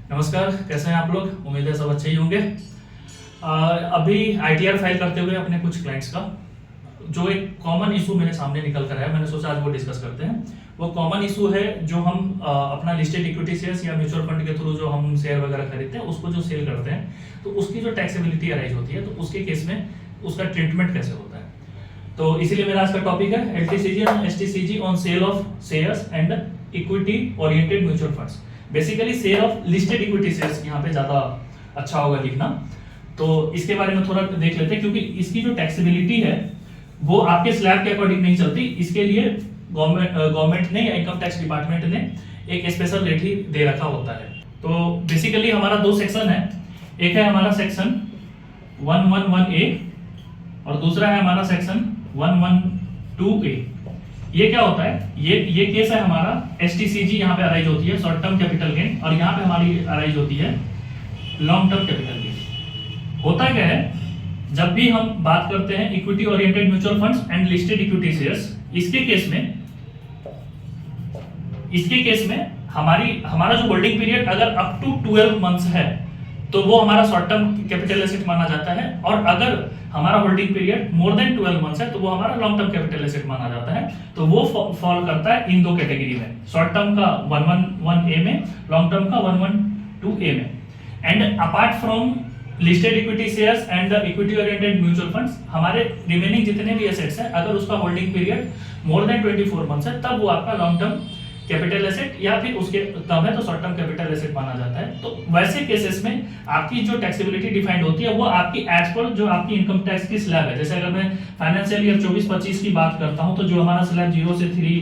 नमस्कार, कैसे हैं आप लोग। उम्मीद है सब अच्छे ही होंगे। अभी आईटीआर फाइल करते हुए अपने कुछ क्लाइंट्स का जो एक कॉमन इशू मेरे सामने निकल कर आया, मैंने सोचा आज वो डिस्कस करते हैं। वो कॉमन इशू है जो हम अपना लिस्टेड इक्विटी शेयर्स या म्यूचुअल फंड के थ्रू जो हम शेयर वगैरह खरीदते हैं उसको जो सेल करते हैं तो उसकी जो टैक्सेबिलिटी अराइज होती है, तो उसके केस में उसका ट्रीटमेंट कैसे होता है। तो इसीलिए मेरा आज का टॉपिक है LTCG and STCG on sale of shares and equity oriented mutual funds. Basically sale of listed equity shares यहाँ पे ज्यादा अच्छा होगा लिखना। तो इसके बारे में थोड़ा देख लेते हैं, क्योंकि इसकी जो टैक्सेबिलिटी है वो आपके स्लैब के अकॉर्डिंग नहीं चलती। इसके लिए गवर्नमेंट ने या इनकम टैक्स डिपार्टमेंट ने एक स्पेशल रेट ही दे रखा होता है। तो बेसिकली हमारा दो सेक्शन है, एक है हमारा सेक्शन 111A और दूसरा है हमारा सेक्शन 112A। ये क्या होता है, ये केस है हमारा एसटीसीजी, यहाँ पे अराइज होती है शॉर्ट टर्म कैपिटल गेन, और यहाँ पे हमारी अराइज होती है लॉन्ग टर्म कैपिटल गेन। होता क्या है, जब भी हम बात करते हैं equity oriented mutual funds and listed equity shares, इसके केस में हमारा जो होल्डिंग पीरियड अगर अप टू 12 मंथ्स है तो वो हमारा शॉर्ट टर्म कैपिटल एसेट माना जाता है, और अगर हमारा holding period more than 12 months है तो वो हमारा लॉन्ग टर्म कैपिटल एसेट माना जाता है। तो वो फॉल करता है इन दो कैटेगरी में, शॉर्ट टर्म का 111A में, लॉन्ग टर्म का 112A में। And apart from listed equity shares and the equity oriented mutual funds, हमारे रिमेनिंग जितने भी एसेट्स हैं अगर उसका holding period more than 24 months है तब वो आपका लॉन्ग टर्म कैपिटल एसेट या फिर उसके कम है तो शॉर्ट टर्म कैपिटल एसेट माना जाता है। तो वैसे केसेस में आपकी जो टैक्सेबिलिटी डिफाइंड होती है वो आपकी एज पर जो आपकी इनकम टैक्स की स्लैब है। जैसे अगर मैं फाइनेंशियल ईयर 24-25 की बात करता हूं तो जो हमारा स्लैब 0 से 3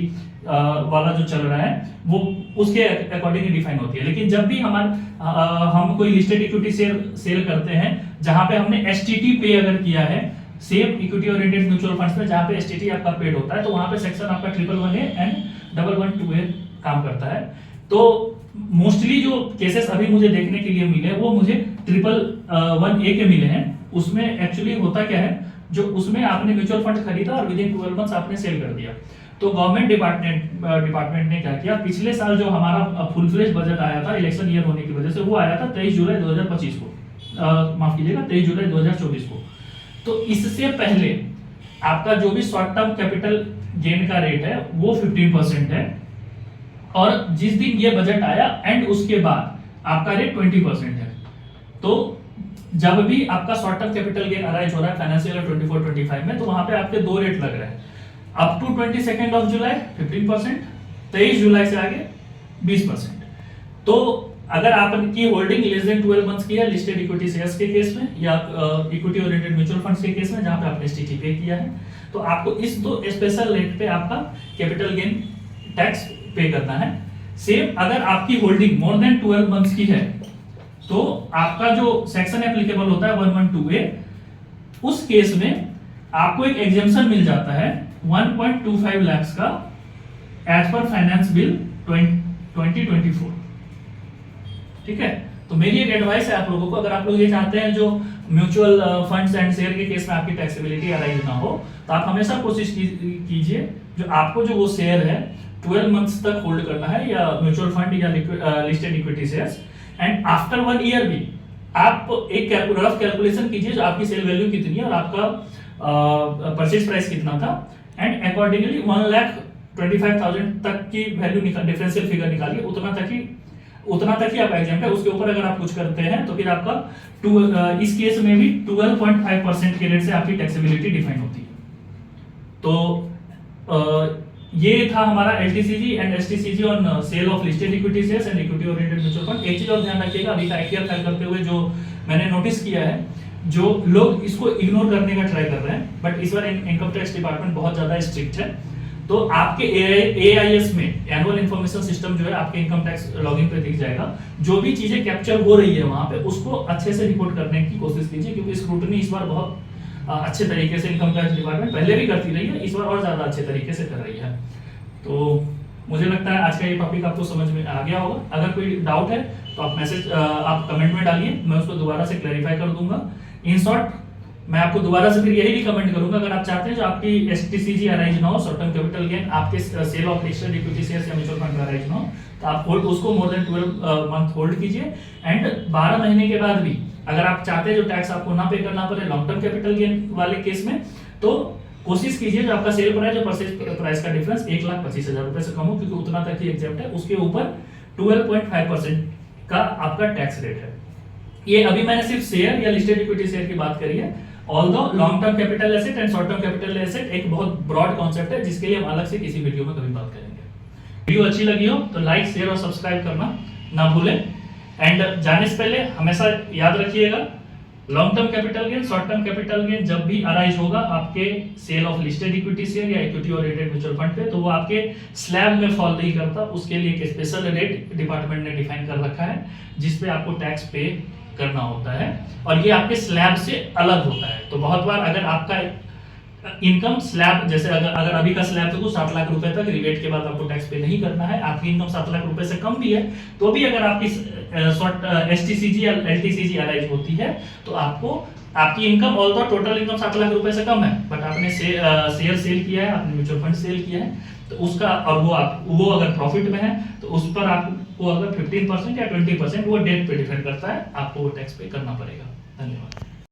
वाला जो चल रहा है वो उसके अकॉर्डिंग डिफाइन होती है। लेकिन जब भी हम कोई लिस्टेड इक्विटी सेल करते हैं जहां पे हमने एसटीटी पे अगर किया है same equity oriented mutual funds में जहां पे एसटीटी आपका पेड होता है, तो वहां पे सेक्शन आपका 111A एंड 112A काम करता है। तो मोस्टली जो केसेस अभी मुझे देखने के लिए मिले वो मुझे 111A के मिले हैं। उसमें एक्चुअली होता क्या है, जो उसमें आपने म्यूचुअल फंड खरीदा और विद इन 12 मंथ्स आपने सेल कर दिया। तो गवर्नमेंट डिपार्टमेंट ने क्या किया, पिछले साल जो हमारा फुल फ्लेज बजट आया था इलेक्शन ईयर होने की वजह से, वो आया था 23 जुलाई 2025 को, माफ कीजिएगा 23 जुलाई 2024 को। तो इससे पहले आपका जो भी शॉर्ट टर्म कैपिटल गेन का रेट है वो 15% है, और जिस दिन ये बजट आया एंड उसके बाद आपका रेट 20% है। तो जब भी आपका short term capital gain arise हो रहा है फाइनेंशियल ईयर 24-25 में, तो वहां पे आपके दो रेट लग रहे हैं। अप टू 22 जुलाई 15%, 23 जुलाई से आगे 20%। तो अगर आपकी होल्डिंग लेस देन 12 मंथ्स की है लिस्टेड इक्विटी शेयर्स के केस में या इक्विटी ओरिएंटेड म्यूचुअल फंड्स के केस में जहां पे आपने एसटीटी पे किया है, तो आपको इस दो स्पेशल रेट पे आपका कैपिटल गेन टैक्स पे करना है। सेम अगर आपकी होल्डिंग मोर देन 12 मंथ्स की है तो आपका जो सेक्शन एप्लीकेबल होता है 112A, उस केस में आपको एक एग्जेम्पशन मिल जाता है 1.25 लाख का एज पर फाइनेंस बिल 2024। ठीक है, तो मेरी एक एडवाइस है आप लोगों को, अगर आप लोग ये चाहते हैं जो म्यूचुअल फंड्स एंड शेयर के केस में आपकी टैक्सेबिलिटी अराइज ना हो, तो आप हमेशा कोशिश कीजिए जो आपको जो वो शेयर है 12 मंथ्स तक होल्ड करना है, या म्यूचुअल फंड या listed equity shares, and after 1 year भी आप एक रफ कैलकुलेशन कीजिए जो आपकी सेल वैल्यू कितनी है और आपका परचेज प्राइस कितना था, एंड अकॉर्डिंगली 1,25,000 तक की वैल्यू डिफरेंशियल फिगर निकालिए। उतना तक ही आपका एग्जाम है। उसके ऊपर अगर आप कुछ करते हैं तो फिर आपका इस केस में भी 12.5% के रेट से आपकी टैक्सेबिलिटी डिफाइन होती है। तो ये था हमारा LTCG and STCG on sale of listed equity shares and equity oriented mutual fund. एक चीज और ध्यान रखिएगा, अभी का आईटीआर फाइल करते हुए जो मैंने नोटिस किया है, जो लोग इसको इग्नोर करने का ट्राई कर रहे हैं, बट इस बार इनकम टैक्स डिपार्टमेंट बहुत ज्यादा स्ट्रिक्ट है। तो आपके एआईएस में एनुअल इंफॉर्मेशन सिस्टम जो है आपके इनकम टैक्स लॉगिन पे दिख जाएगा। जो भी चीजें कैप्चर हो रही है वहां पे उसको अच्छे से रिपोर्ट करने की कोशिश कीजिए, क्योंकि स्क्रूटनी इस बार बहुत अच्छे तरीके से इनकम टैक्स डिपार्टमेंट पहले भी करती रही है, इस बार और ज्यादा अच्छे तरीके से कर रही है। तो मुझे लगता है आज का ये टॉपिक आपको समझ में आ गया होगा। अगर कोई डाउट है तो आप कमेंट में डालिए, मैं उसको दोबारा से क्लैरिफाई कर दूंगा। इन शॉर्ट मैं आपको दोबारा से फिर यही रिकमेंड करूंगा, अगर आप चाहते हैं जो आपकी एसटीसीजी अराइज ना हो, शॉर्ट टर्म कैपिटल गेन आपके sale of listed equity shares या म्यूचुअल फंड अराइज ना हो, तो आप होल्ड उसको मोर देन 12 मंथ होल्ड कीजिए। एंड 12 महीने के बाद भी अगर आप चाहते हैं जो टैक्स आपको ना पे करना पड़े लॉन्ग टर्म कैपिटल गेन वाले केस में, तो कोशिश कीजिए जो आपका सेल प्राइस और परचेज प्राइस का डिफरेंस 1,25,000 रुपए से कम हो, क्योंकि उतना तक ही एग्जेप्ट है, उसके ऊपर 12.5% का आपका टैक्स रेट है। ये अभी मैंने सिर्फ शेयर या लिस्टेड इक्विटी शेयर की बात करी है। Although long term capital asset and short term capital asset एक बहुत ब्रॉड कॉन्सेप्ट है, जिसके लिए हम अलग से किसी वीडियो में कभी बात करेंगे। वीडियो अच्छी लगी हो तो लाइक, शेयर और सब्सक्राइब करना ना भूलें। एंड जाने से पहले हमेशा याद रखिएगा, long term capital gain, short term capital gain जब भी अराइज होगा आपके sale of listed equity share या इक्विटी ओरिएंटेड म्यूचुअल फंड पे, तो वो आपके स्लैब में फॉल नहीं करता। उसके लिए एक स्पेशल रेट डिपार्टमेंट ने डिफाइन कर रखा है, जिसपे आपको टैक्स पे करना होता है, और ये आपके स्लैब से अलग होता है। तो बहुत बार अगर आपका इनकम स्लैब, जैसे अगर अभी का स्लैब तो 7 लाख रुपए तक रिबेट के बाद आपको टैक्स पे नहीं करना है, आपकी इनकम 7 लाख रुपए से कम भी है, तो भी अगर आपकी एसटीसीजी या एलटीसीजी अराइज होती है, तो आपको आपकी income although total income 7 lakh रुपए से कम है, बट आपने शेयर सेल किया है, आपने म्यूचुअल फंड सेल किया है, तो उसका और वो अगर प्रॉफिट में है, तो उस पर आपको अगर 15% या 20% वो डेट पे डिपेंड करता है, आपको वो टैक्स पे करना पड़ेगा। धन्यवाद।